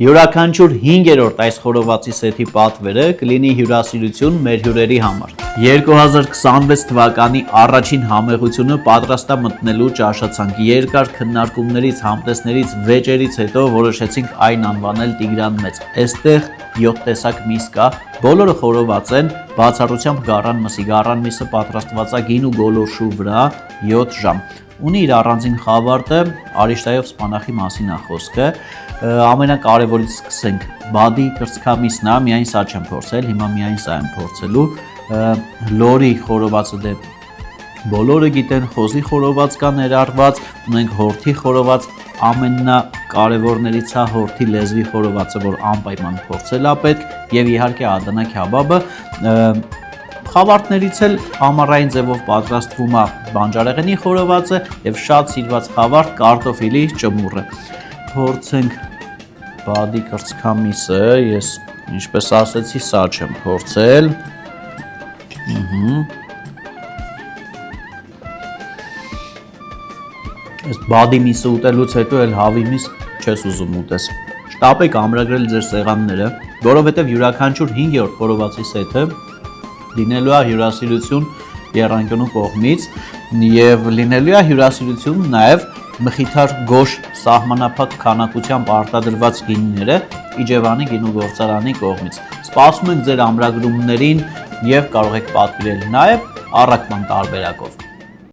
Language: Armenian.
Յուրաքանչյուր 5-րդ այս խորովածի սեթի պատվերը կլինի հյուրասիրություն մեր հյուրերի համար։ 2026 թվականի առաջին համեղությունը պատրաստա մտնելու ճաշացանկ։ Երկար քննարկումներից, համտեսներից, վեճերից հետո որոշեցինք այն անվանել Տիգրան Մեծ։ Այստեղ 7 տեսակ միս կա, բոլորը խորոված են, բացառությամբ գառան մսի։ Գառան միսը պատրաստված է գին ու գոլորշու վրա 7 ժամ։ Ունի իր առանձին խավարտը, արիշտայով սպանախի մասին է խոսքը։ Ամենակարևորից սկսենք, բադի կրծքամիսն է, միայն սա չեմ փորձել, հիմա միայն սա եմ փորձելու։ Լորի խորովածը դե բոլորը գիտեն, խոզի խորոված կա ներառված, ունենք հորթի խորոված, ամենակարևորներից է հորթի լեզվի խորովածը, որ անպայման փորձել է պետք, եւ իհարկե Ադանա քյաբաբը։ Խավարտներից էլ ամառային ձևով պատրաստվում է բանջարեղենի խորովածը եւ շատ սիրված խավարտ կարտոֆիլի ճմուրը։ Փորձենք բադի կրծքամիսը, ես ինչպես ասեցի, սա չեմ փորձել։ Այս բադի միսը ուտելուց հետո էլ հավի միս չես ուզում ուտես։ Շտապեք ամրագրել ձեր սեղանները, որովհետեւ յուրաքանչյուր 5-րդ խորովածի սեթը լինելու է հյուրասիրություն եռանկյունու կողմից եւ լինելու է հյուրասիրություն նաեւ մխիթար գոշ սահմանափակ քանակությամբ արտադրված գինիները Իջևանի գինու գործարանի կողմից։ Սպասում ենք ձեր ամրագրումներին եւ կարող եք պատվիրել նաեւ առաքման տարբերակով։